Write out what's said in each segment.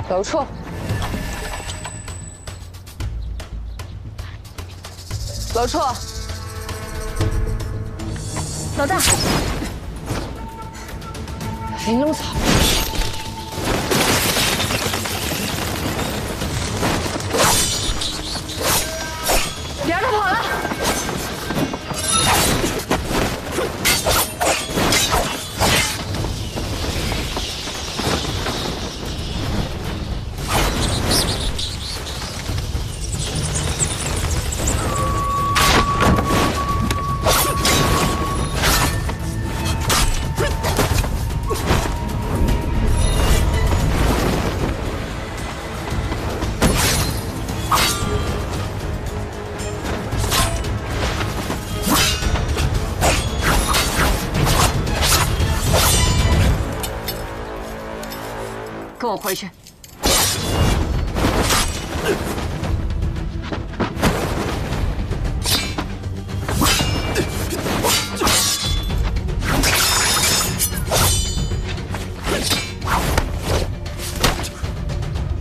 楼处，楼处，老大，玲珑草，别让他跑了！跟我回去。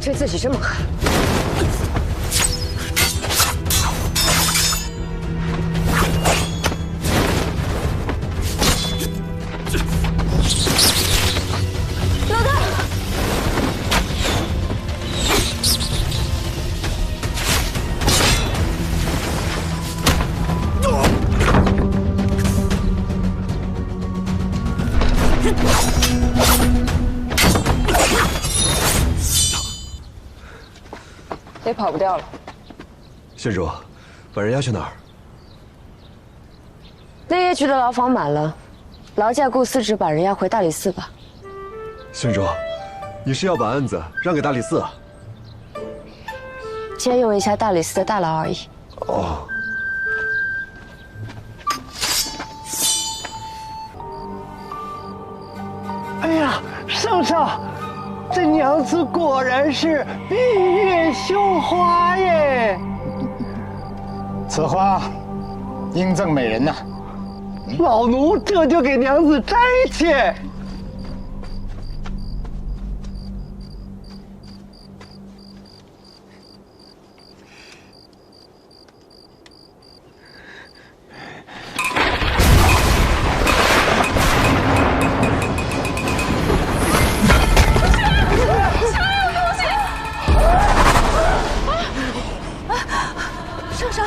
这自己这么狠，老大，也跑不掉了。县主，本人要去哪儿？内业局的牢房满了，劳驾顾司职把人押回大理寺吧。县主，你是要把案子让给大理寺啊？借用一下大理寺的大牢而已。哦。哎呀，圣上，这娘子果然是闭月羞花耶！此花应赠美人呐。老奴这就给娘子摘去。圣上，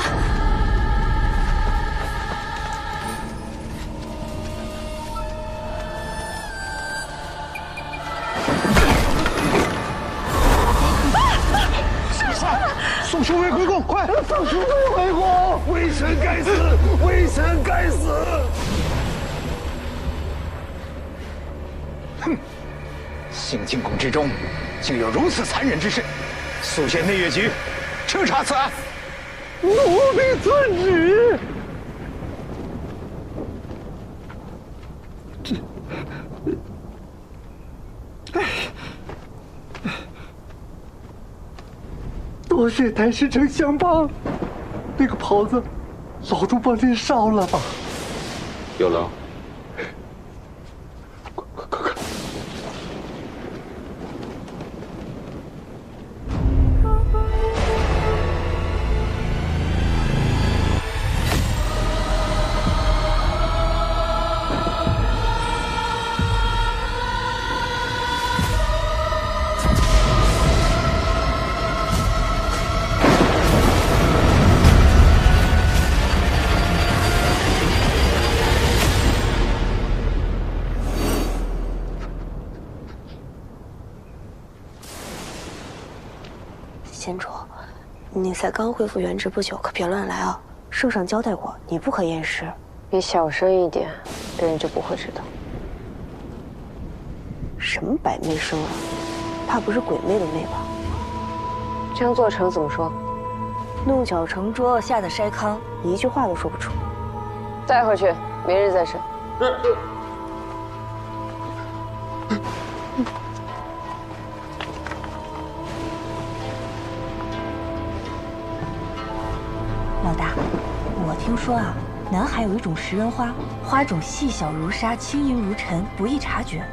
送书尉回宫，快！送书尉回宫！微臣该死，微臣该死！兴庆宫之中，竟有如此残忍之事，速遣内乐局彻查此案。奴婢遵旨。多谢太师丞相帮，那个袍子，老主帮您烧了吧。有了。快！贤主，你才刚恢复原职不久，可别乱来啊！圣上交代过，你不可验尸。你小声一点，别人就不会知道。什么百媚生啊？怕不是鬼魅的魅吧？江作成怎么说？弄巧成拙，下的筛糠，一句话都说不出。带回去，明日再审。老大，我听说啊，南海有一种食人花，花种细小如沙，轻盈如尘，不易察觉。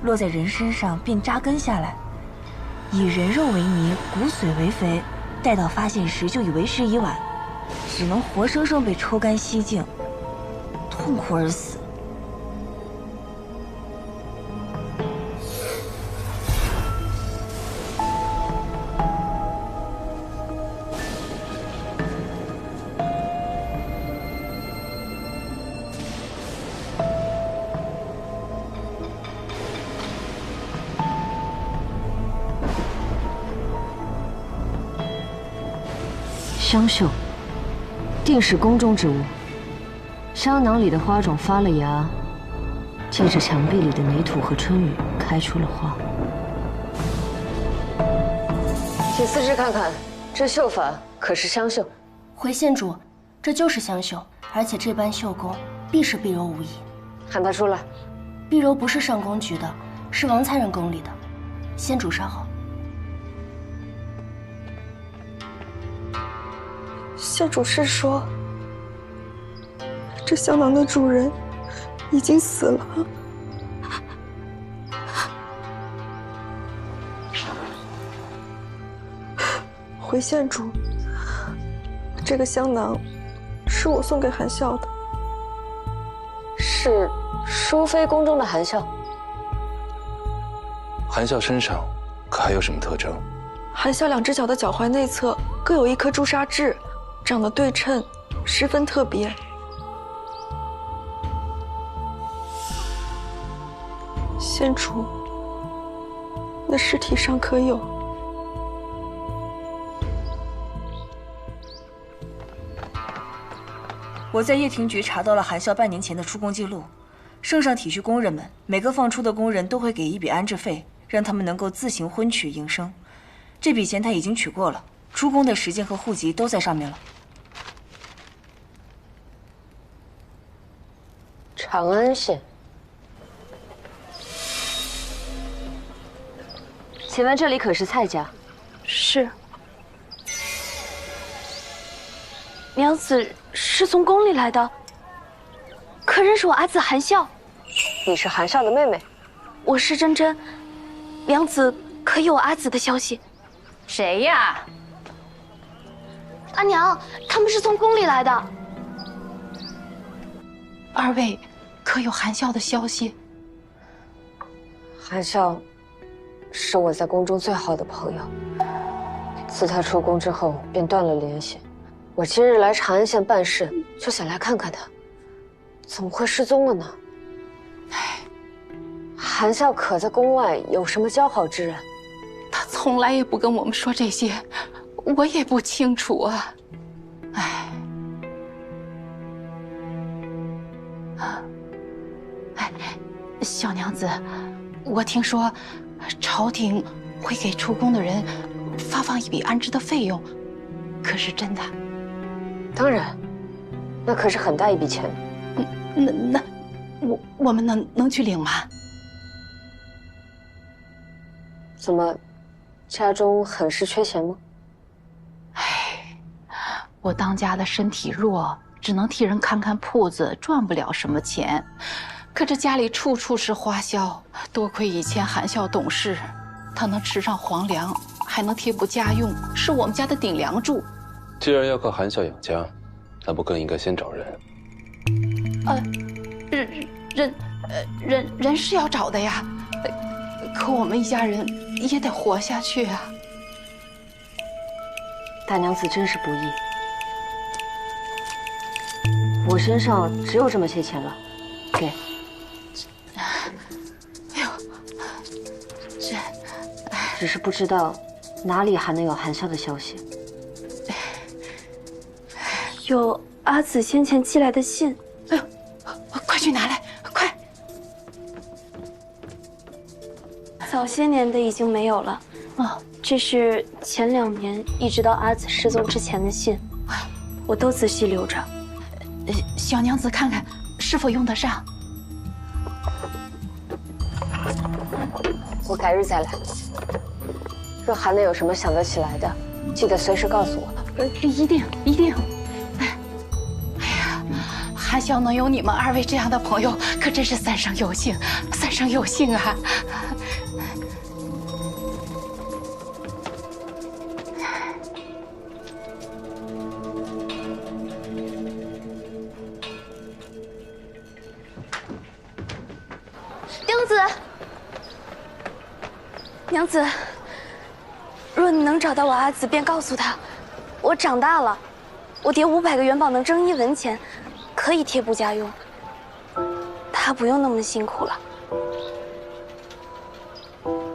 落在人身上便扎根下来，以人肉为泥，骨髓为肥，待到发现时就已为时已晚，只能活生生被抽干吸净，痛苦而死。香秀，定是宫中之物。香囊里的花种发了芽，借着墙壁里的泥土和春雨开出了花。请四肢看看，这绣法可是香绣？回县主，这就是香绣，而且这般绣工必是碧柔无疑。喊他出来。碧柔不是上宫局的，是王才人宫里的。县主稍后。县主是说，这香囊的主人已经死了。回县主，这个香囊是我送给韩笑的。是淑妃宫中的韩笑。韩笑身上可还有什么特征？韩笑两只脚的脚踝内侧各有一颗朱砂痣。长得对称，十分特别。县主，那尸体上可有？我在掖庭局查到了韩笑半年前的出宫记录。圣上体恤工人们，每个放出的工人都会给一笔安置费，让他们能够自行婚娶营生。这笔钱他已经取过了，出宫的时间和户籍都在上面了。长安县，请问这里可是蔡家？是。娘子是从宫里来的，可认识我阿姊韩笑？你是韩笑的妹妹？我是珍珍。娘子可有阿姊的消息？谁呀？阿娘，他们是从宫里来的。二位可有韩笑的消息？韩笑是我在宫中最好的朋友，自他出宫之后便断了联系。我今日来长安县办事，就想来看看他，怎么会失踪了呢？唉，韩笑可在宫外有什么交好之人？他从来也不跟我们说这些，我也不清楚啊。唉。小娘子，我听说朝廷会给出宫的人发放一笔安置的费用，可是真的？当然，那可是很大一笔钱。那我们能去领吗？怎么，家中很是缺钱吗？唉，我当家的身体弱，只能替人看看铺子，赚不了什么钱。可这家里处处是花销，多亏以前韩笑懂事，他能吃上皇粮，还能贴补家用，是我们家的顶梁柱。既然要靠韩笑养家，那不更应该先找人？人是要找的呀，可我们一家人也得活下去啊。大娘子真是不易，我身上只有这么些钱了，给。哎呦，这，只是不知道哪里还能有韩笑的消息。有阿紫先前寄来的信。哎呦，快去拿来，快！早些年的已经没有了。这是前2年一直到阿紫失踪之前的信，我都仔细留着。小娘子看看是否用得上。我改日再来。若还能有什么想得起来的，记得随时告诉我。一定。哎呀，韩笑能有你们2位这样的朋友，可真是三生有幸啊！娘子，娘子，若你能找到我阿紫，便告诉他，我长大了，我爹500个元宝能挣1文钱，可以贴补家用，他不用那么辛苦了。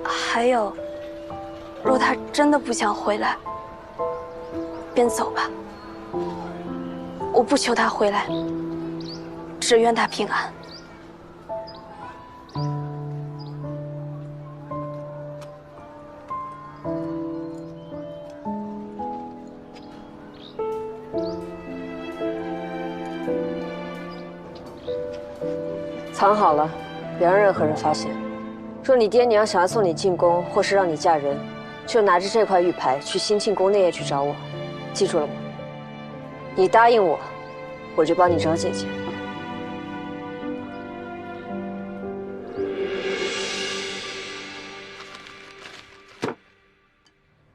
还有，若他真的不想回来，便走吧。我不求他回来，只愿他平安。藏好了，别让任何人发现。若你爹娘想要送你进宫，或是让你嫁人，就拿着这块玉牌去兴庆宫内夜去找我，记住了吗？你答应我，我就帮你找姐姐。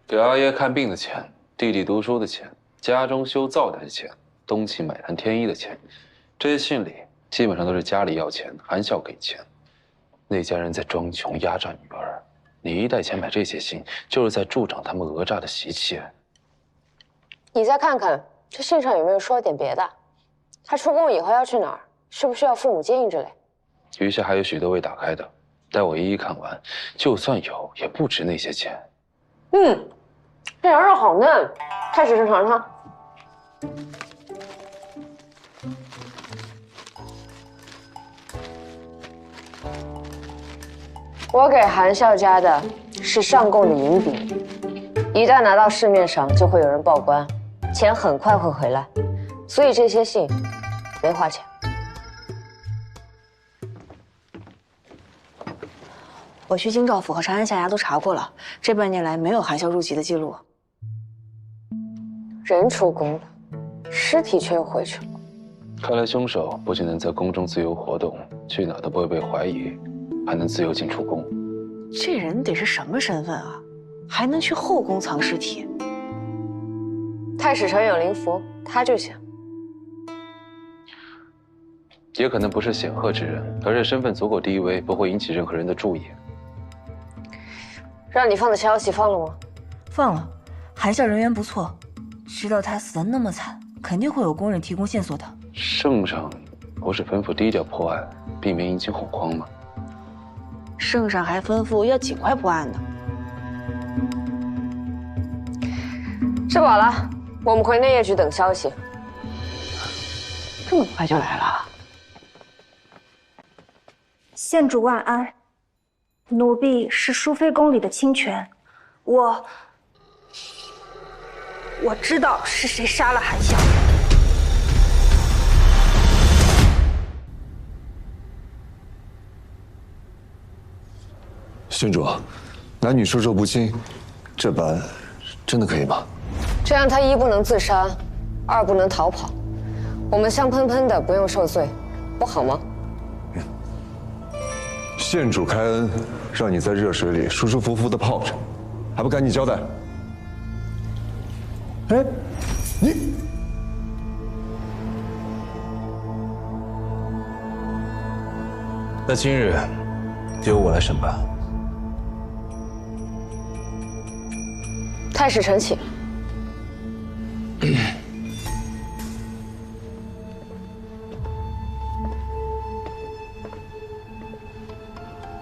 给阿爷看病的钱，弟弟读书的钱，家中修灶台的钱，东起买炭添衣的钱，这些信里基本上都是家里要钱，含笑给钱。那家人在装穷压榨女儿，你一袋钱买这些信，就是在助长他们讹诈的习气。你再看看这信上有没有说点别的？他出宫以后要去哪儿？需不需要父母接应之类？余下还有许多未打开的，待我一一看完，就算有，也不值那些钱。这羊肉好嫩，太使劲尝尝。我给韩笑家的是上贡的银饼，一旦拿到市面上，就会有人报关，钱很快会回来，所以这些信没花钱。我去京兆府和长安县衙都查过了，这半年来没有韩笑入籍的记录。人出宫了，尸体却又回去了。看来凶手不仅能在宫中自由活动，去哪都不会被怀疑，还能自由进出宫。这人得是什么身份啊？还能去后宫藏尸体？太史丞有灵符，他就行。也可能不是显赫之人，而是身份足够低微，不会引起任何人的注意。让你放的消息放了吗？放了。韩笑人缘不错，知道他死得那么惨，肯定会有工人提供线索的。圣上不是吩咐低调破案，避免引起恐慌吗？圣上还吩咐要尽快破案呢。吃饱了，我们回内业局等消息。这么快就来了？县主万安，奴婢是淑妃宫里的清泉，我知道是谁杀了韩笑。郡主，男女授受不亲，这般真的可以吗？这样他一不能自杀，二不能逃跑，我们香喷喷的不用受罪，不好吗？县主开恩，让你在热水里舒舒服服的泡着，还不赶紧交代？哎，你那今日就由我来审办。太史丞请。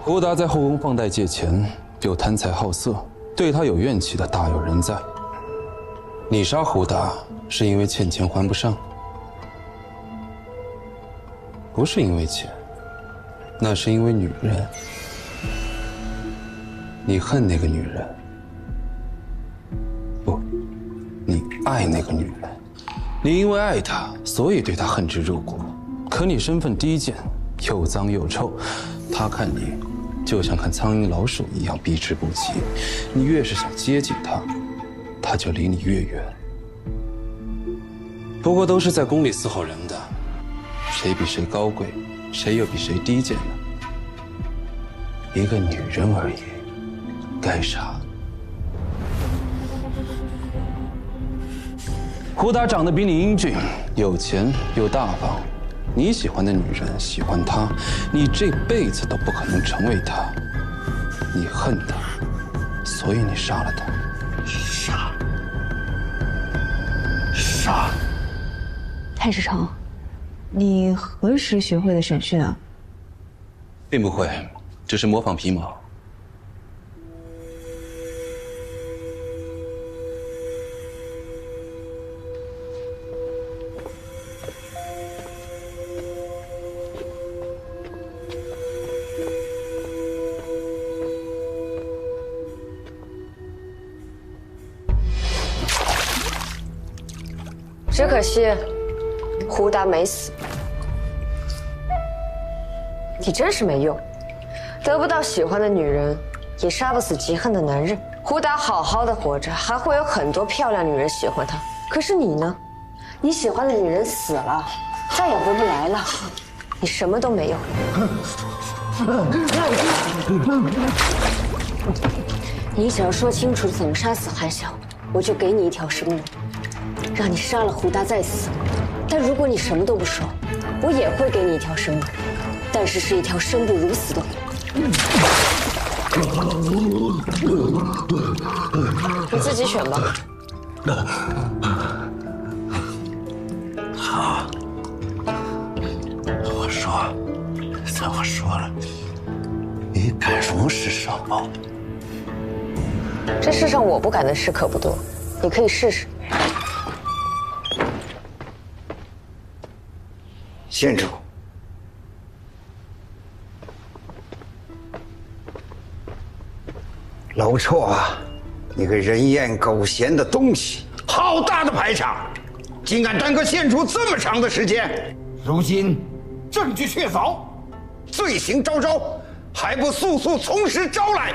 胡达在后宫放贷借钱，又贪财好色，对他有怨气的大有人在。你杀胡达是因为欠钱还不上，不是因为钱，那是因为女人。你恨那个女人，不，你爱那个女人。你因为爱她，所以对她恨之入骨。可你身份低贱，又脏又臭，她看你就像看苍蝇老鼠一样避之不及。你越是想接近她，她就离你越远。不过都是在宫里伺候人的，谁比谁高贵，谁又比谁低贱呢？一个女人而已，该杀。胡达长得比你英俊，有钱又大方，你喜欢的女人喜欢他，你这辈子都不可能成为他。你恨他，所以你杀了他。杀！太师成，你何时学会的审讯啊？并不会，只是模仿皮毛。只可惜，胡达没死。你真是没用，得不到喜欢的女人，也杀不死嫉恨的男人。胡达好好的活着，还会有很多漂亮女人喜欢他。可是你呢？你喜欢的女人死了，再也回不来了，你什么都没有。你只要说清楚怎么杀死韩晓，我就给你一条生路。让你杀了胡达再死，但如果你什么都不说，我也会给你一条生路，但是是一条生不如死的路。你自己选吧。好，我说了，你敢如实上报。这世上我不敢的事可不多，你可以试试。县主，老臭啊，你个人厌狗嫌的东西！好大的排场，竟敢耽搁县主这么长的时间！如今证据确凿，罪行昭昭，还不速速从实招来！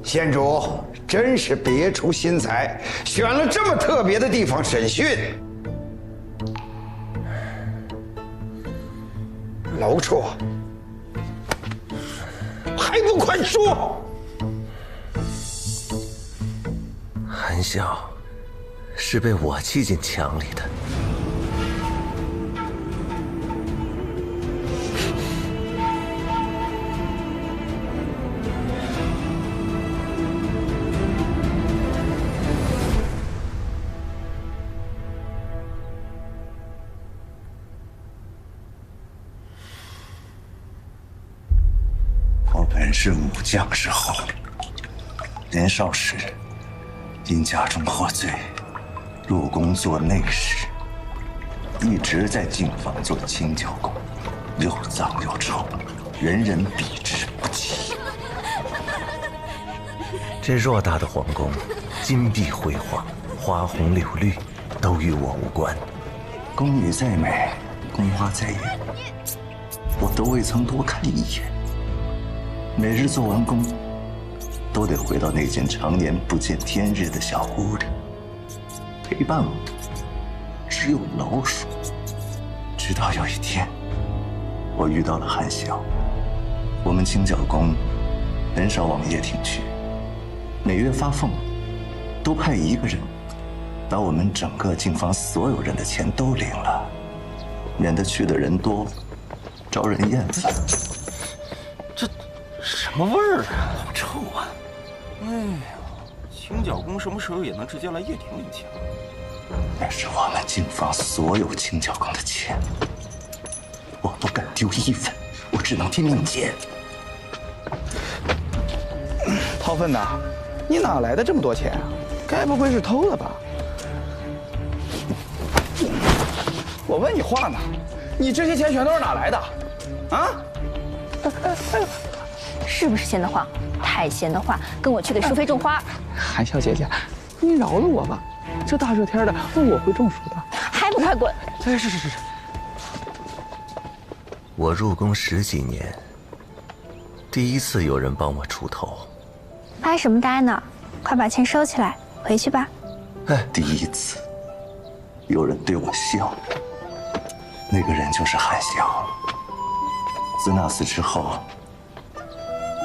县主真是别出心裁，选了这么特别的地方审讯。老臭，还不快说！韩笑是被我挤进墙里的。我本是武将之后，年少时因家中获罪，入宫做内侍，一直在禁房做清教工，又脏又臭，人人避之不及。这偌大的皇宫，金碧辉煌，花红柳绿，都与我无关。宫女再美，宫花再艳，我都未曾多看一眼。每日做完工，都得回到那间常年不见天日的小屋里。陪伴我的只有老鼠。直到有一天，我遇到了韩晓。我们清教宫很少往掖庭去，每月发俸，都派一个人把我们整个净房所有人的钱都领了，免得去的人多，招人厌烦。这什么味儿啊？好臭啊！哎呀，清教宫什么时候也能直接来掖庭领钱？那是我们净房所有清教宫的钱，我不敢丢一分，我只能听命接。掏粪的，你哪来的这么多钱啊？该不会是偷的吧？我问你话呢，你这些钱全都是哪来的？啊？是不是闲得慌？太闲的话，跟我去给淑妃种花。韩小姐姐，你饶了我吧，这大热天的，我会中暑的。还不快滚！哎，是。我入宫10几年，第一次有人帮我出头。发什么呆呢？快把钱收起来，回去吧。第一次有人对我笑，那个人就是韩晓。自那次之后，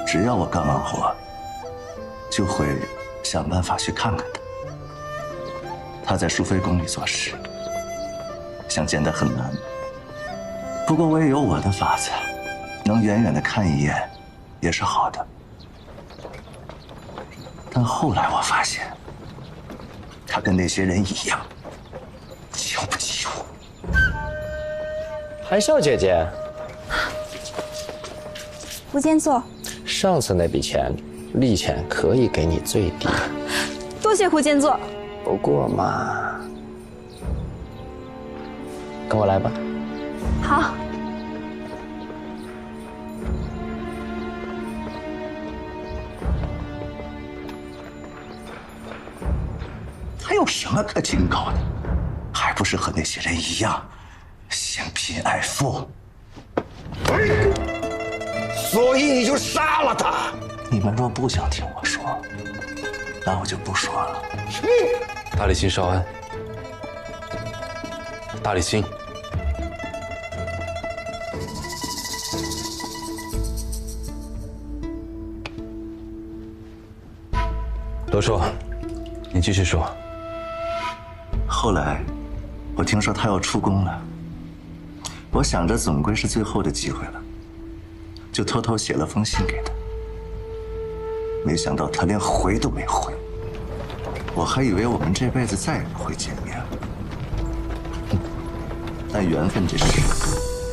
只要我干完活，就会想办法去看看他。他在淑妃宫里做事，想见他很难。不过我也有我的法子，能远远的看一眼，也是好的。但后来我发现，他跟那些人一样，瞧不起我。含笑姐姐，胡监座，上次那笔钱，利钱可以给你最低。多谢胡监座。不过嘛，跟我来吧。好。他有什么可清高的？还不是和那些人一样，嫌贫爱富。所以你就杀了他？你们若不想听我说，那我就不说了。大理卿稍安。大理卿，罗硕，你继续说。后来，我听说他要出宫了，我想着总归是最后的机会了，就偷偷写了封信给他。没想到他连回都没回，我还以为我们这辈子再也不会见面了。但缘分这事，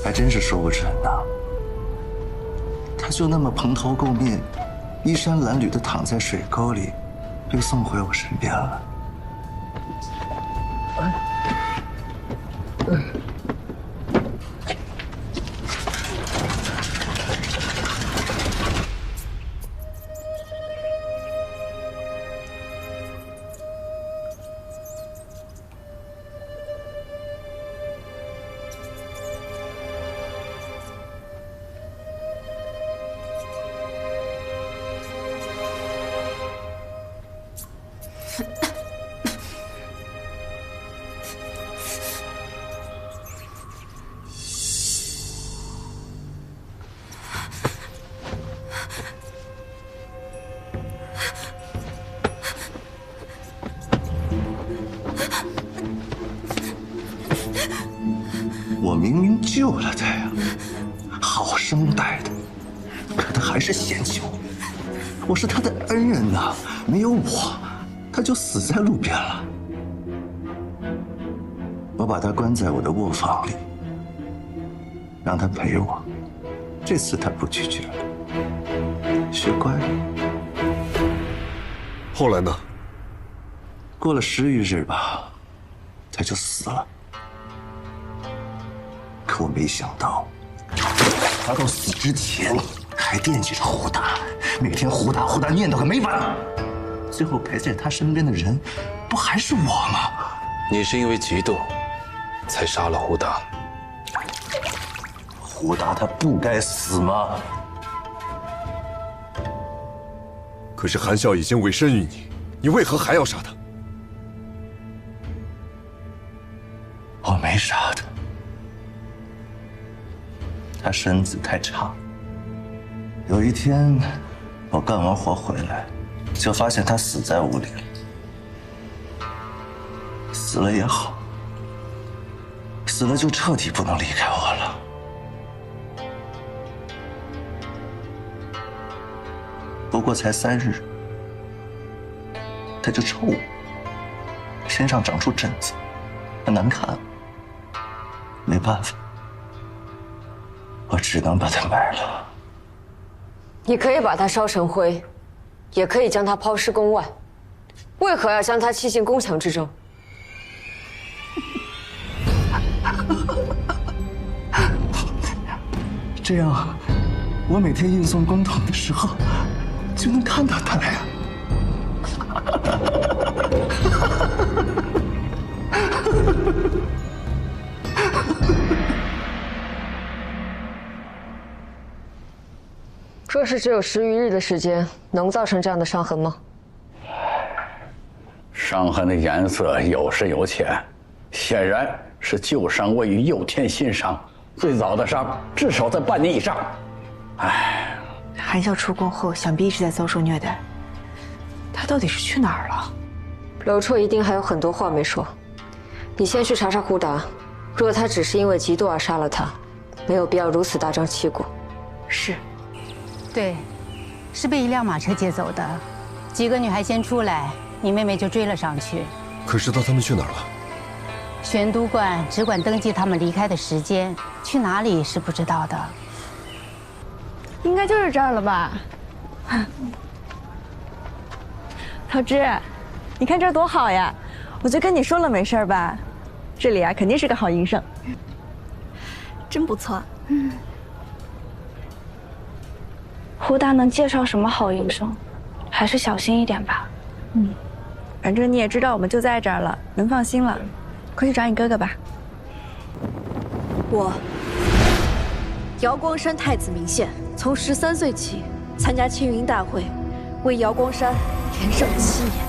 还真是说不准呐。他就那么蓬头垢面、衣衫褴褛地躺在水沟里，被送回我身边了。我明明救了他呀，好生待他，可他还是嫌弃我。我是他的恩人呐，没有我，他就死在路边了。我把他关在我的卧房里，让他陪我。这次他不拒绝了，学乖了。后来呢？过了10余日吧，他就死了。可我没想到，他到死之前还惦记着胡达，每天胡达念叨个没完。最后陪在他身边的人，不还是我吗？你是因为嫉妒，才杀了胡达。胡达他不该死吗？可是韩笑已经委身于你，你为何还要杀他？我没杀他。他身子太差。有一天，我干完活回来，就发现他死在屋里了。死了也好，死了就彻底不能离开我了。不过才3日，他就臭，身上长出疹子，很难看。没办法。我只能把它埋了。你可以把它烧成灰，也可以将它抛尸宫外。为何要将它弃进宫墙之中？这样，我每天运送公桶的时候，就能看到它呀。若是只有10余日的时间，能造成这样的伤痕吗？伤痕的颜色有深有浅，显然是旧伤位于右天心上，最早的伤至少在半年以上。唉，韩笑出宫后，想必一直在遭受虐待。他到底是去哪儿了？柳绰一定还有很多话没说。你先去查查胡达，若他只是因为嫉妒而杀了他，没有必要如此大张旗鼓。是，对，是被一辆马车接走的。几个女孩先出来，你妹妹就追了上去。可知道他们去哪儿了？玄都观只管登记他们离开的时间，去哪里是不知道的。应该就是这儿了吧？桃枝，你看这儿多好呀！我就跟你说了没事吧？这里啊，肯定是个好营生。真不错。胡大能介绍什么好营生？还是小心一点吧。反正你也知道我们就在这儿了，能放心了。快去找你哥哥吧。我瑶光山太子明宪，从13岁起参加青云大会，为瑶光山连胜7年。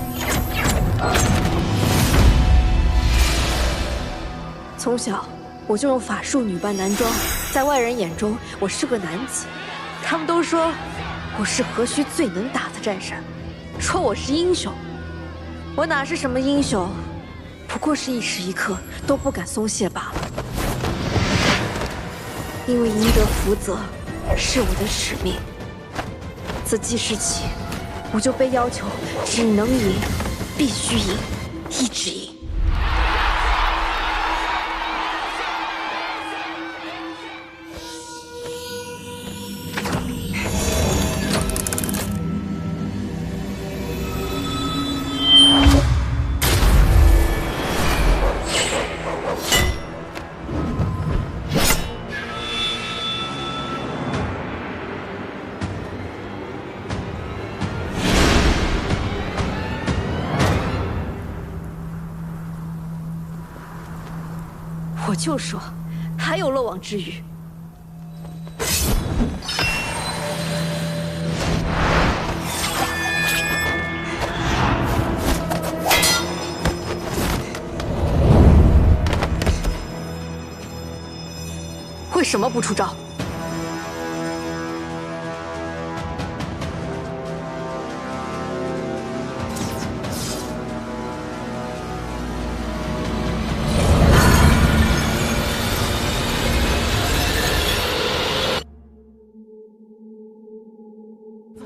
从小我就用法术女扮男装，在外人眼中我是个男子，他们都说我是河虚最能打的战神，说我是英雄。我哪是什么英雄，不过是一时一刻都不敢松懈罢了。因为赢得福泽是我的使命，自记事起，我就被要求只能赢，必须赢，一直赢。我就说，还有漏网之鱼。为什么不出招？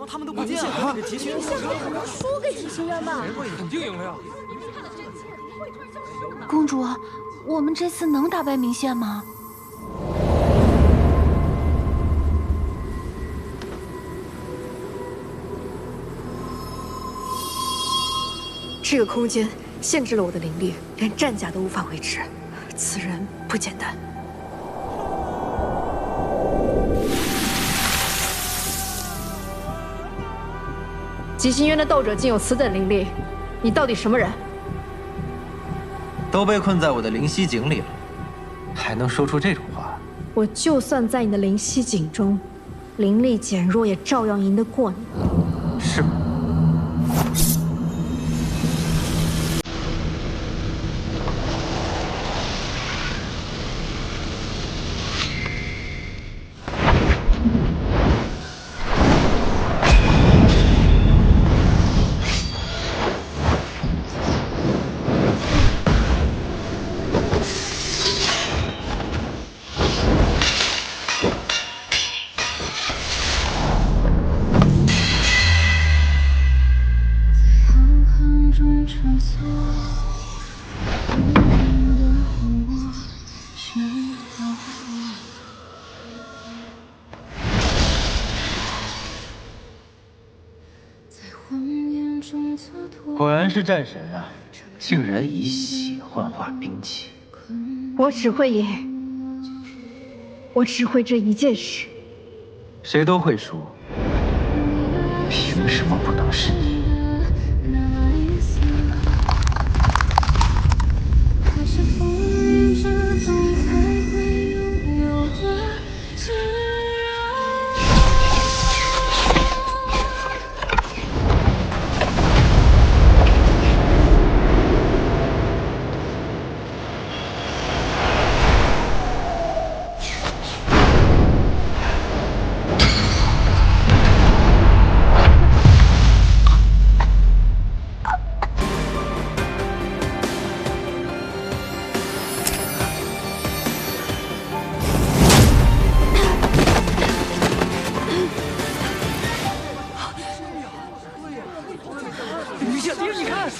他们都不见了，急需输给几十元吧？肯定赢了呀！公主，我们这次能打败明宪吗？这个空间限制了我的灵力，连战甲都无法维持。此人不简单。极星渊的斗者竟有此等灵力，你到底什么人？都被困在我的灵犀井里了，还能说出这种话？我就算在你的灵犀井中，灵力减弱，也照样赢得过你。是吗？果然是战神啊，竟然以血幻化兵器。我只会赢，我只会这一件事。谁都会输，凭什么不能是你？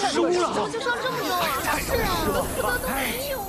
输了，就剩这么多啊！是啊，福泽都没有了。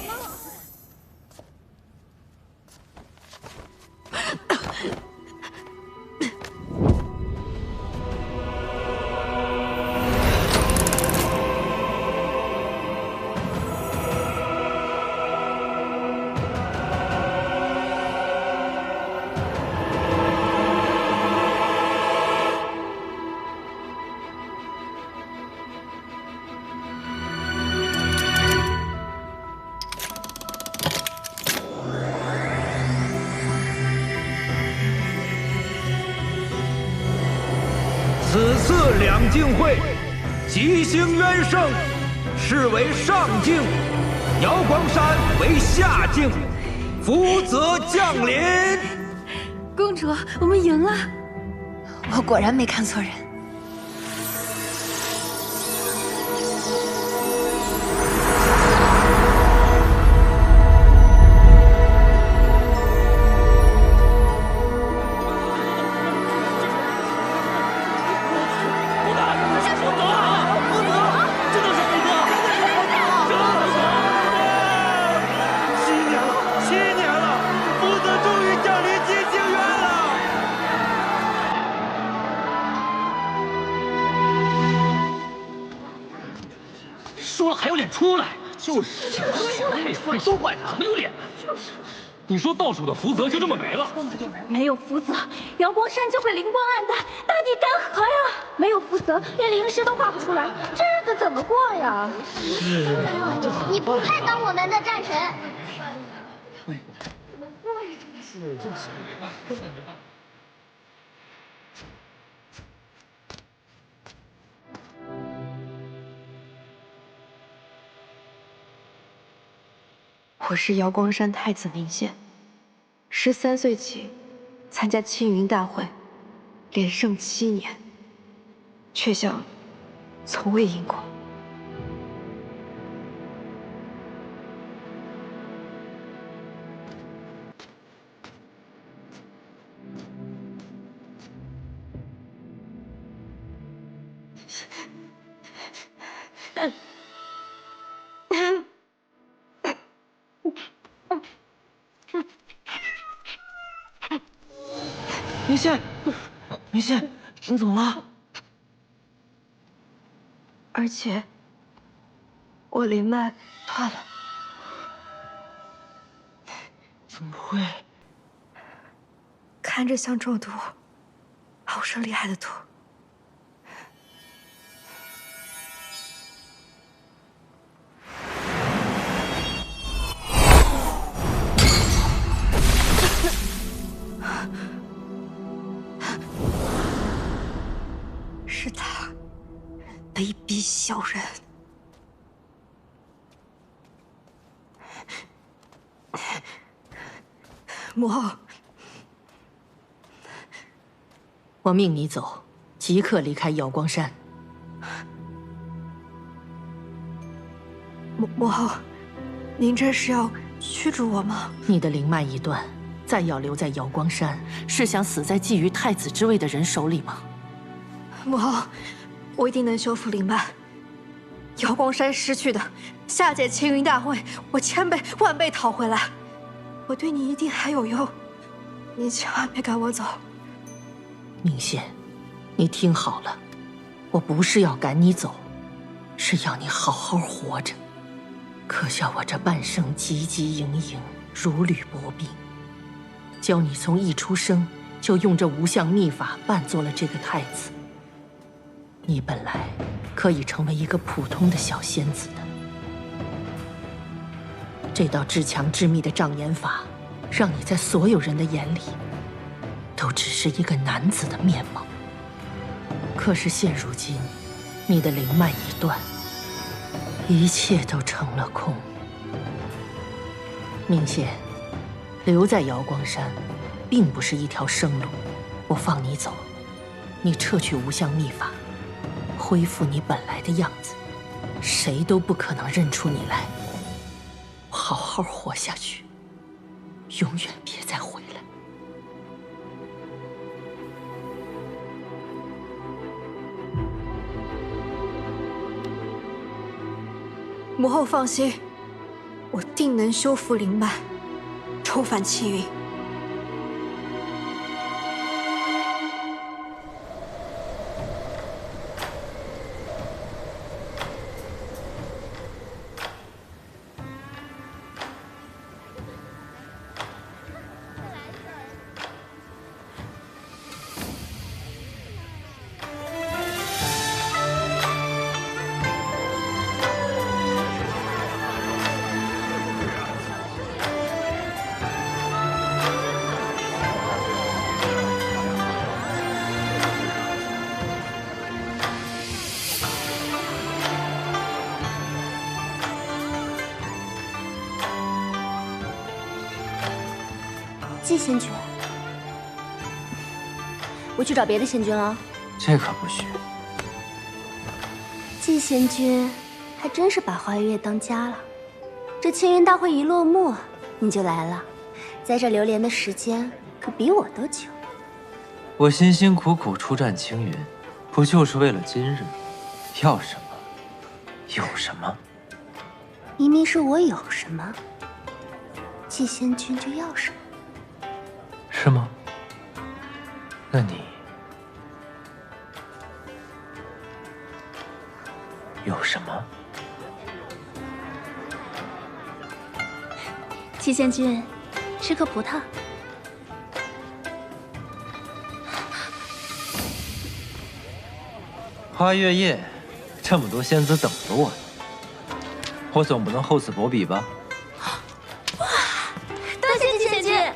此次两境会，吉星渊盛，是为上境；瑶光山为下境，福泽降临。公主，我们赢了！我果然没看错人。输了还有脸出来？就是，都怪他，没有脸。你说到手的福泽就这么没了？没有福泽，瑶光山就会灵光暗淡，大地干涸呀！没有福泽，连灵石都画不出来，这日子怎么过呀？是啊，你不配当我们的战神。我是瑶光山太子明宪，13岁起参加青云大会，连胜7年，却像从未赢过。明宪，明宪，你怎么了？而且，我灵脉断了。怎么会？看着像中毒，好生厉害的毒。是他，卑鄙小人！母后，我命你走，即刻离开瑶光山。母后，您这是要驱逐我吗？你的灵脉已断，再要留在瑶光山，是想死在觊觎太子之位的人手里吗？母后，我一定能修复灵脉。瑶光山失去的，下届青云大会，我1000倍万倍讨回来。我对你一定还有用，你千万别赶我走。明宪，你听好了，我不是要赶你走，是要你好好活着。可笑我这半生汲汲营营，如履薄冰，教你从一出生就用这无相秘法扮作了这个太子。你本来可以成为一个普通的小仙子的。这道至强至密的障眼法，让你在所有人的眼里，都只是一个男子的面貌。可是现如今，你的灵脉已断，一切都成了空。明宪，留在瑶光山，并不是一条生路。我放你走，你撤去无相秘法，恢复你本来的样子，谁都不可能认出你来。好好活下去，永远别再回来。母后放心，我定能修复灵脉，重返青云。季仙君，我去找别的仙君了。这可不许。季仙君还真是把花月夜当家了。这青云大会一落幕，你就来了，在这流连的时间可比我都久。我辛辛苦苦出战青云，不就是为了今日？要什么有什么。明明是我有什么，季仙君就要什么。是吗？那你有什么？季仙君，吃颗葡萄。花月夜，这么多仙子等着我呢，我总不能厚此薄彼吧？多谢季仙君。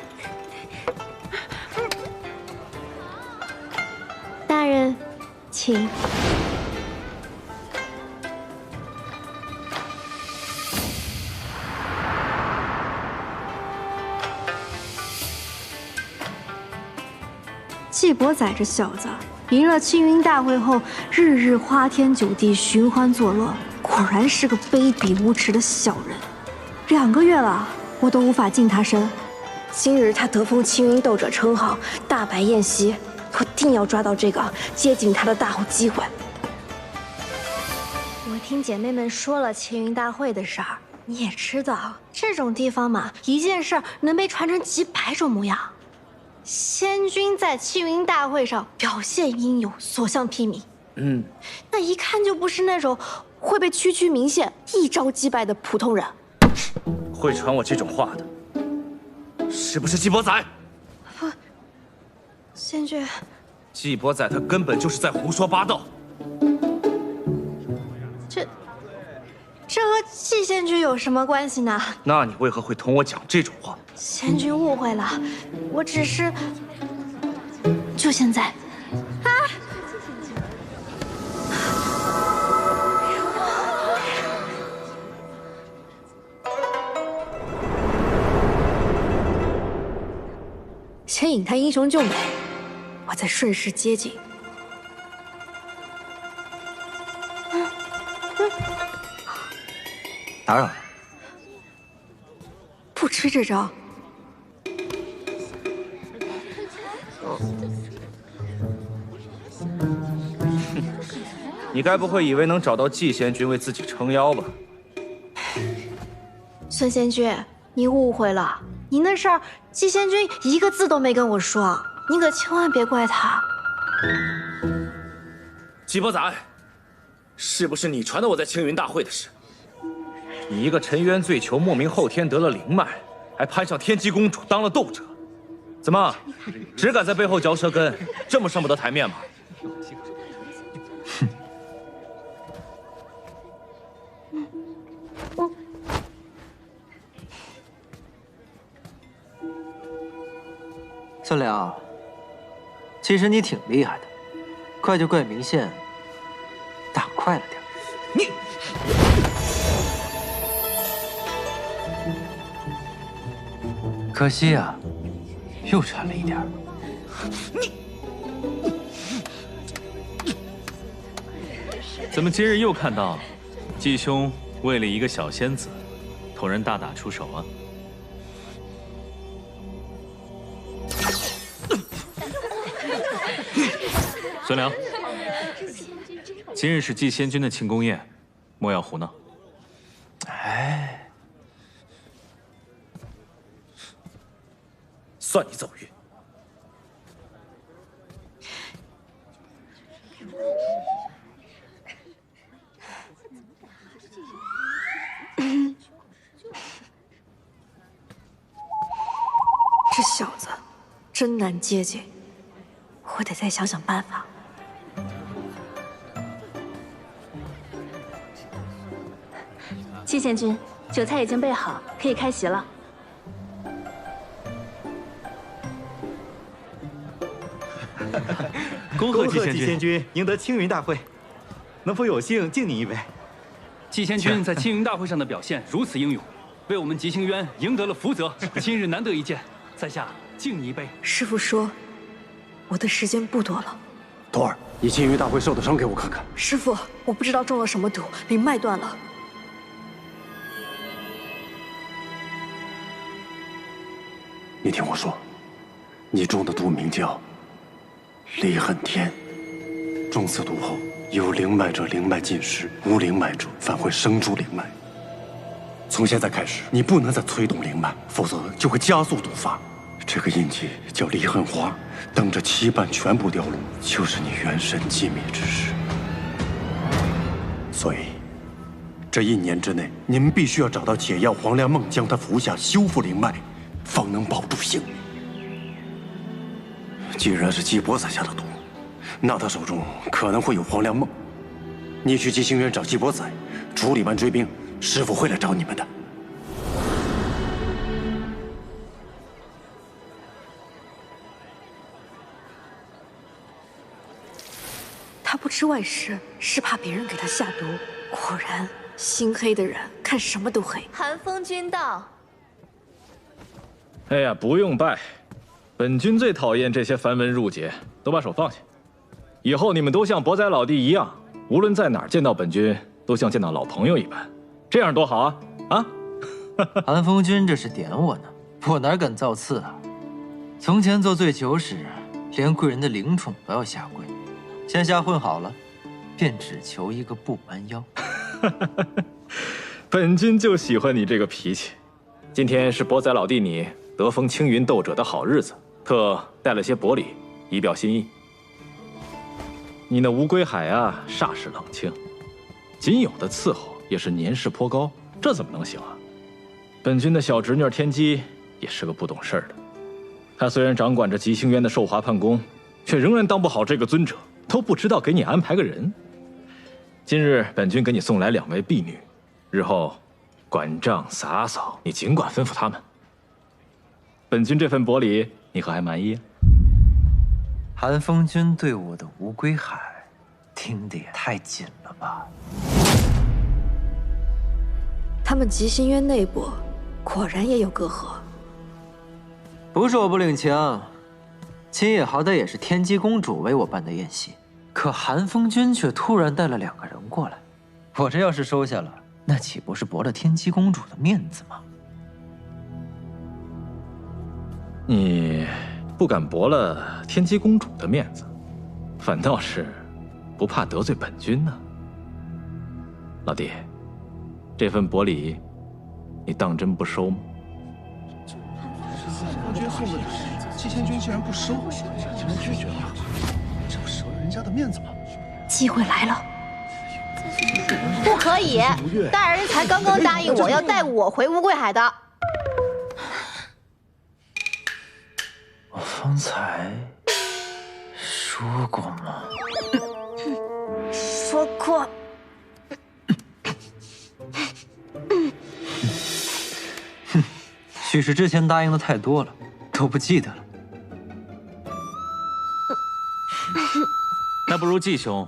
大人，请。季伯载这小子，赢了青云大会后，日日花天酒地，寻欢作乐，果然是个卑鄙无耻的小人。2个月了，我都无法近他身。今日他得封青云斗者称号，大摆宴席，我定要抓到这个接近他的大好机会。我听姐妹们说了青云大会的事儿，你也知道，这种地方嘛，一件事能被传成几百种模样。仙君在青云大会上表现英勇，所向披靡。那一看就不是那种会被区区名县一招击败的普通人。会传我这种话的，是不是季伯载？不，仙君，季伯载他根本就是在胡说八道。这和季仙君有什么关系呢？那你为何会同我讲这种话？仙君误会了，我只是……就现在，啊！先引他英雄救美，我再顺势接近。打扰了。不吃这招。你该不会以为能找到季仙君为自己撑腰吧？孙仙君，你误会了，你那事儿季仙君一个字都没跟我说，你可千万别怪他。季伯载，是不是你传的我在青云大会的事？你一个沉冤罪囚，莫名后天得了灵脉，还攀上天机公主当了斗者，怎么只敢在背后嚼舌根，这么上不得台面吗？孙良，其实你挺厉害的，怪就怪明宪打快了点。你。可惜呀，又差了一点。怎么今日又看到季兄为了一个小仙子，同人大打出手啊？孙良，今日是季仙君的庆功宴，莫要胡闹。哎，算你走运。这小子真难接近，我得再想想办法。季贤君，酒菜已经备好，可以开席了。恭贺季贤君赢得青云大会，能否有幸敬你一杯？季贤君在青云大会上的表现如此英勇，为我们吉星渊赢得了福泽，今日难得一见，在下敬你一杯。师父说，我的时间不多了。徒儿，你青云大会受的伤给我看看。师父，我不知道中了什么毒，灵脉断了。你听我说，你中的毒名叫离恨天，中此毒后，有灵脉者灵脉尽失，无灵脉者反会生出灵脉。从现在开始，你不能再催动灵脉，否则就会加速毒发。这个印记叫离恨花，等着七瓣全部凋落，就是你元神寂灭之时。所以，这1年之内，你们必须要找到解药黄粱梦，将它服下，修复灵脉，方能保住性命。既然是季伯宰下的毒，那他手中可能会有黄粱梦。你去吉星渊找季伯宰，处理完追兵，师父会来找你们的。他不吃外食，是怕别人给他下毒。果然，心黑的人看什么都黑。寒风君到。哎呀，不用拜，本君最讨厌这些繁文缛节，都把手放下。以后你们都像伯宰老弟一样，无论在哪儿见到本君，都像见到老朋友一般，这样多好啊！啊！寒风君这是点我呢，我哪敢造次啊！从前做醉酒时，连贵人的灵宠都要下跪，现下混好了，便只求一个不弯腰。本君就喜欢你这个脾气。今天是伯宰老弟你得封青云斗者的好日子，特带了些薄礼以表心意。你那吴归海啊，煞是冷清，仅有的伺候也是年事颇高，这怎么能行啊？本君的小侄女天机也是个不懂事儿的，她虽然掌管着吉星渊的寿华判宫，却仍然当不好这个尊者，都不知道给你安排个人。今日本君给你送来2位婢女，日后管账洒扫你尽管吩咐他们。本君这份薄礼，你可还满意？寒风君对我的吴归海，听得也太紧了吧？他们吉星渊内部果然也有隔阂。不是我不领情，今夜好歹也是天机公主为我办的宴席，可寒风君却突然带了2个人过来，我这要是收下了，那岂不是驳了天机公主的面子吗？你不敢驳了天机公主的面子，反倒是不怕得罪本君呢。老弟，这份薄礼，你当真不收吗？君送的礼，季贤君竟然不收，竟然拒绝了，这不折了人家的面子吗？机会来了！不可以，大人才刚刚答应我要带我回乌龟海的。我方才说过吗？说过。许是之前答应的太多了，都不记得了。那不如季兄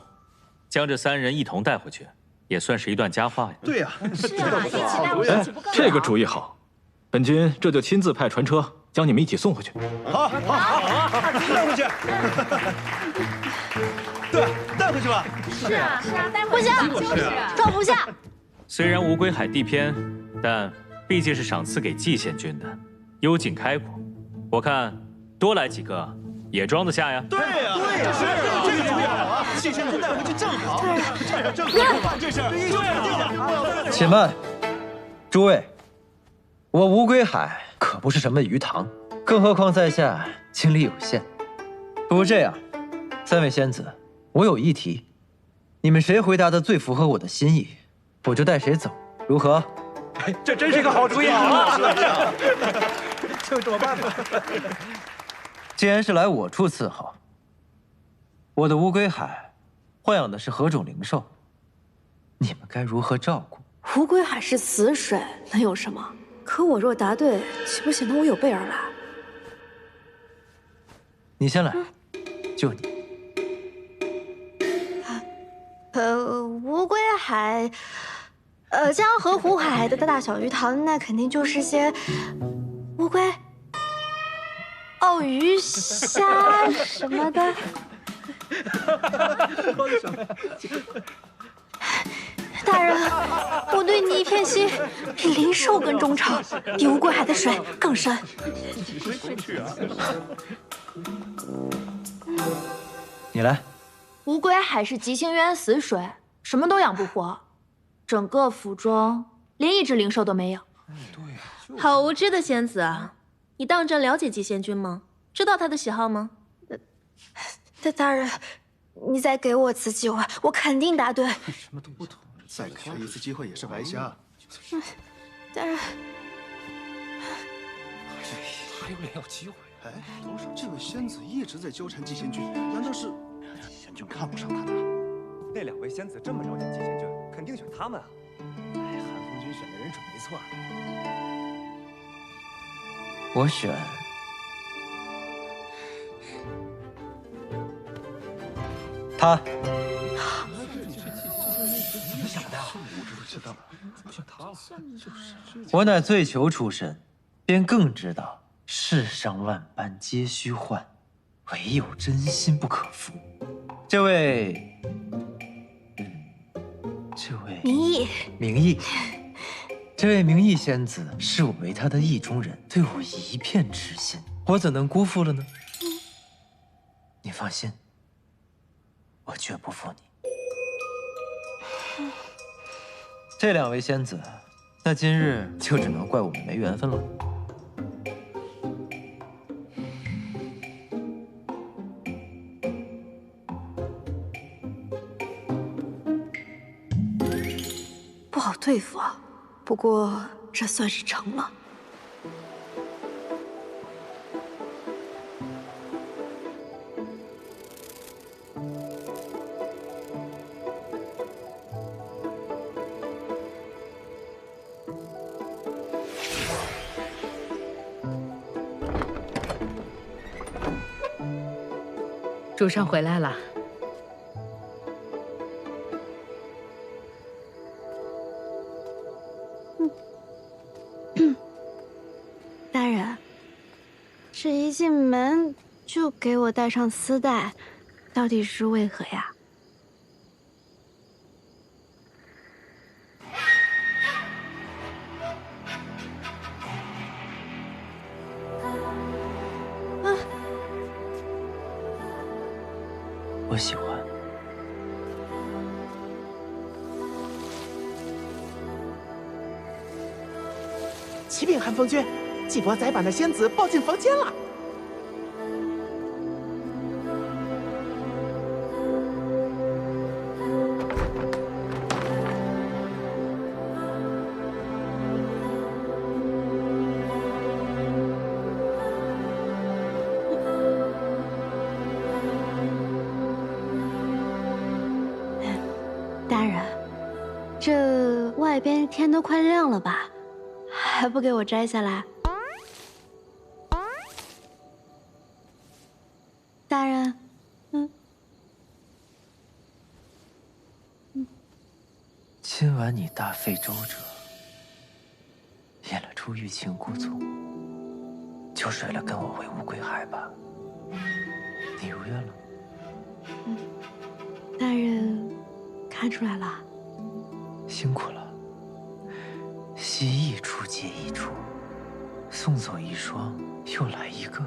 将这3人一同带回去，也算是一段佳话呀。对呀，是啊，一起带回去不够。这个主意好，本君这就亲自派船车将你们一起送回去。好，带回去。对，带回去吧。是啊，带回去。不行，装不下。虽然吴归海地偏，但毕竟是赏赐给季贤君的，幽景开阔，我看多来几个也装得下呀。对呀，是这个主意好啊！季贤君带回去正好，这正合适吧？这是。且慢，诸位，我吴归海可不是什么鱼塘，更何况在下精力有限。不如这样，三位仙子，我有一题，你们谁回答的最符合我的心意，我就带谁走，如何？这真是个好主意啊！就这么办吧。既然是来我处伺候，我的吴归海豢养的是何种灵兽？你们该如何照顾？吴归海是死水，能有什么？可我若答对，岂不显得我有备而来？你先来，就你。吴归海，江河湖海的大小鱼塘，那肯定就是些乌龟、鳄鱼、虾什么的。大人，我对你一片心，比灵兽更忠诚，比吴归海的水更深。你来。吴归海是极星渊死水，什么都养不活，整个府中连一只灵兽都没有。好无知的仙子啊！你当真了解极仙君吗？知道他的喜好吗？大人，你再给我次机会，我肯定答对。什么都不懂，再给他一次机会也是白瞎。大人，还有脸要机会？哎，这位仙子一直在纠缠季贤君，难道是季贤君看不上他的？那两位仙子这么了解季贤君，肯定选他们啊！哎，韩风君选的人准没错。我选他。想的，我知道，选他了。我乃醉囚出身，便更知道世上万般皆虚幻，唯有真心不可负。这位明义，这位明义仙子视我为她的意中人，对我一片痴心，我怎能辜负了呢？你放心，我绝不负你。这两位仙子，那今日就只能怪我们没缘分了。不好对付啊，不过这算是成了。主上回来了。大人，这一进门就给我戴上丝带，到底是为何呀？我喜欢。启禀韩风君，季伯宰把那仙子抱进房间了。大人，这外边天都快亮了吧？还不给我摘下来？大人，今晚你大费周折，演了出欲擒故纵，就睡了跟我回乌龟海吧。你如愿了。大人看出来了。辛苦了。戏一出接一出，送走一双，又来一个。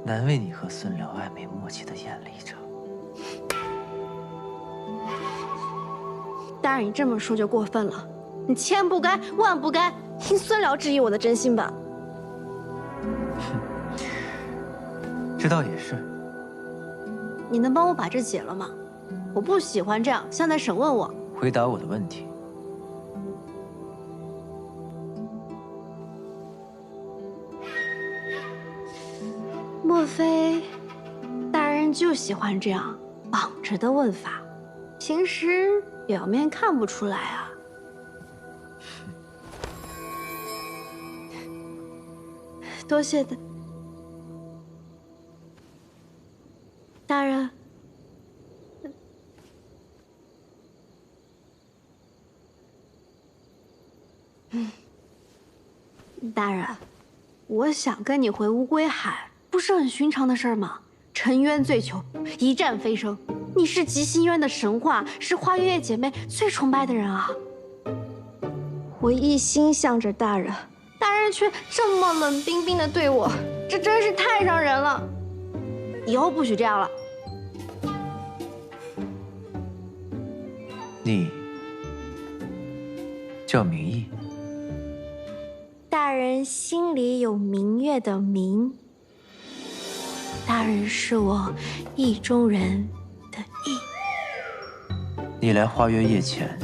难为你和孙辽暧昧默契的演了一场。然你这么说就过分了，你千不该万不该听孙辽质疑我的真心吧？这倒也是。你能帮我把这解了吗？我不喜欢这样，像在审问我。回答我的问题。莫非大人就喜欢这样绑着的问法？平时表面看不出来啊。多谢的，大人。大人，我想跟你回乌龟海，不是很寻常的事儿吗？沉冤醉囚，一战飞升，你是极心渊的神话，是花月夜姐妹最崇拜的人啊！我一心向着大人，大人却这么冷冰冰的对我，这真是太伤人了。以后不许这样了。你叫明义。大人心里有明月的明，大人是我意中人的意。你来花月夜前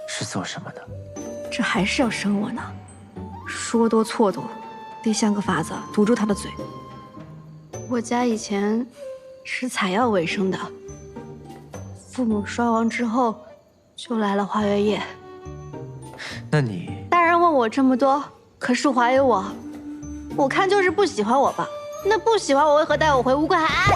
是做什么的？这还是要审我呢，说多错多，得想个法子堵住他的嘴。我家以前是采药为生的，父母双亡之后，就来了花月夜。那你……大人问我这么多，可是怀疑我，我看就是不喜欢我吧？那不喜欢我为何带我回乌龟海？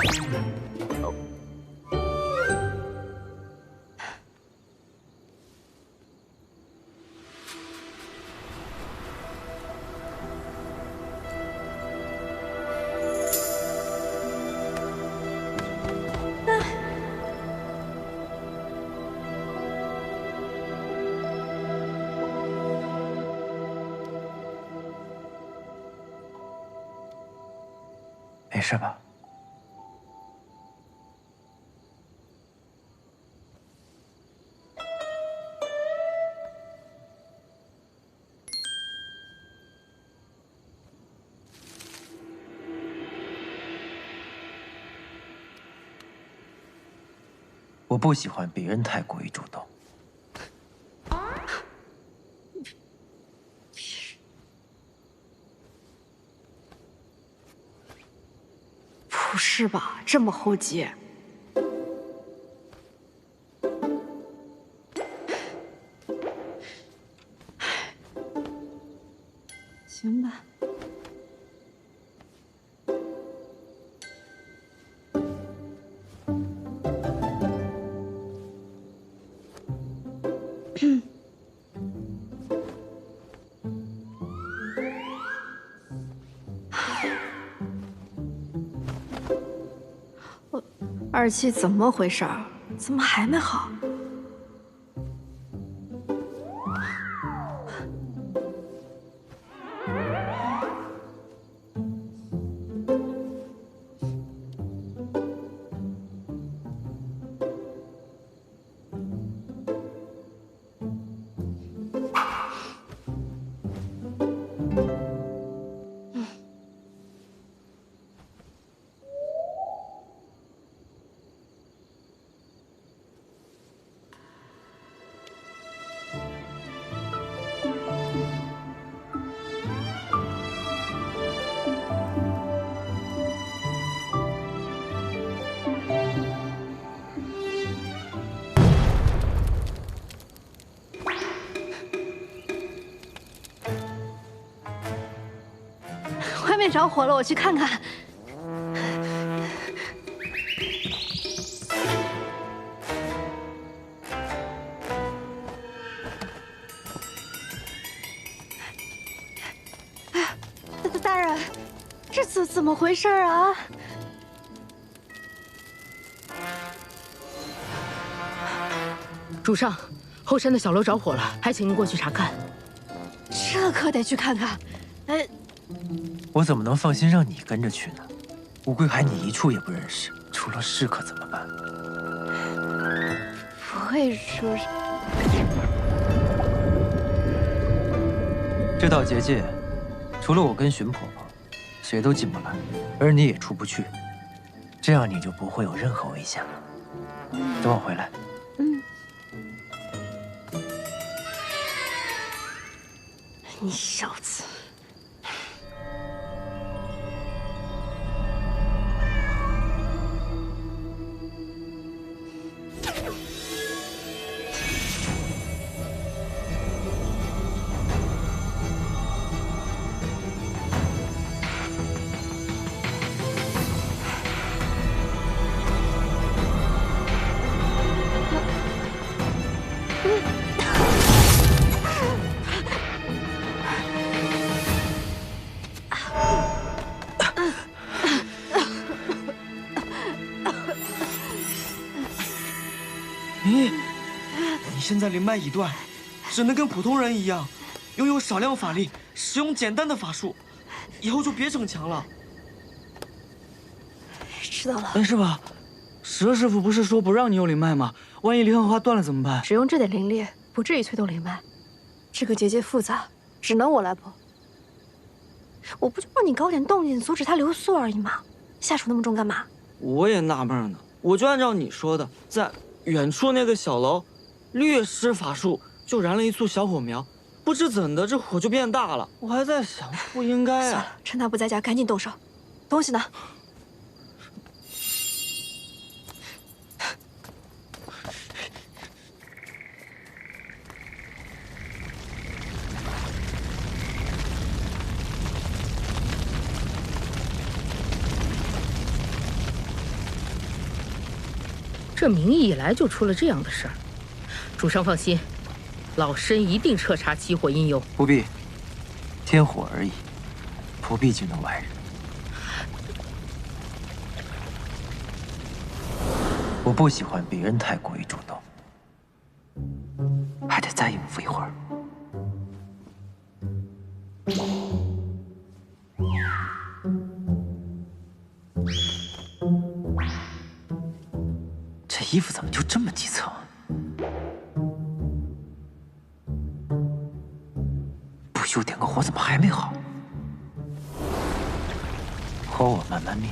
没事吧？我不喜欢别人太过于主动。不是吧，这么厚积？行吧。二七怎么回事儿？怎么还没好？外面着火了，我去看看。大人，这怎么回事啊？主上，后山的小楼着火了，还请您过去查看。这可得去看看。哎，我怎么能放心让你跟着去呢？乌龟海你一处也不认识，出了事可怎么办？不会说是？这道结界，除了我跟荀婆婆，谁都进不来，而你也出不去。这样你就不会有任何危险了。等我回来。你小子！你现在灵脉已断，只能跟普通人一样，拥有少量法力，使用简单的法术，以后就别逞强了。知道了。但是吧，蛇师傅不是说不让你用灵脉吗？万一离恨花断了怎么办？只用这点灵力，不至于催动灵脉。这个结界复杂，只能我来破。我不就让你搞点动静，阻止他留宿而已吗？下手那么重干嘛？我也纳闷呢，我就按照你说的，在远处那个小楼，略施法术就燃了一簇小火苗，不知怎的这火就变大了。我还在想，不应该啊。算了，趁他不在家，赶紧动手。东西呢？这明义以来就出了这样的事儿，主上放心，老身一定彻查起火因由。不必，天火而已，不必惊动外人。我不喜欢别人太过于主动，还得再应付一会儿。这衣服怎么就这么几层？不修点个火，怎么还没好？火我慢慢灭。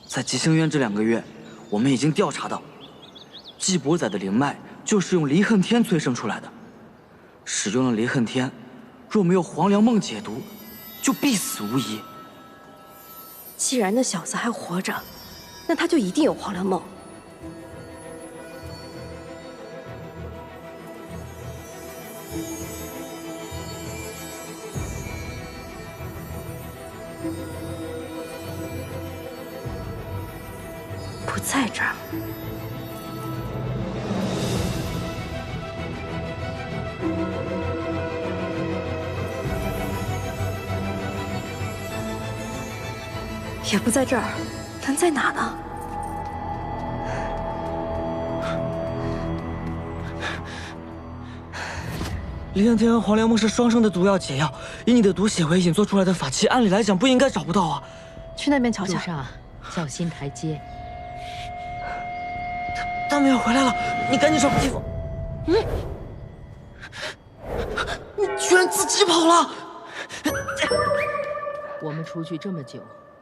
在吉星渊这2个月，我们已经调查到，季伯仔的灵脉就是用离恨天催生出来的。使用了离恨天，若没有黄粱梦解毒，就必死无疑。既然那小子还活着，那他就一定有黄粱梦。不在这儿。也不在这儿，能在哪呢？离恨天和黄粱梦是双生的毒药解药，以你的毒血为引做出来的法器，按理来讲不应该找不到啊。去那边瞧瞧。主上，小心台阶。他们要回来了，你赶紧找个地方。你居然自己跑了！我们出去这么久，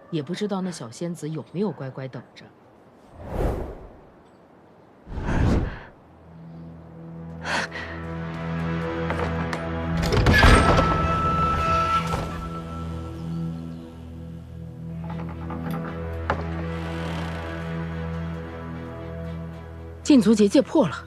也不知道那小仙子有没有乖乖等着。禁足结界破了。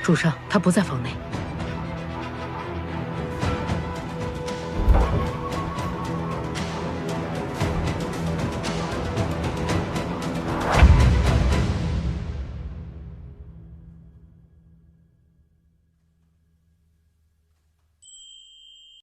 主上，他不在房内。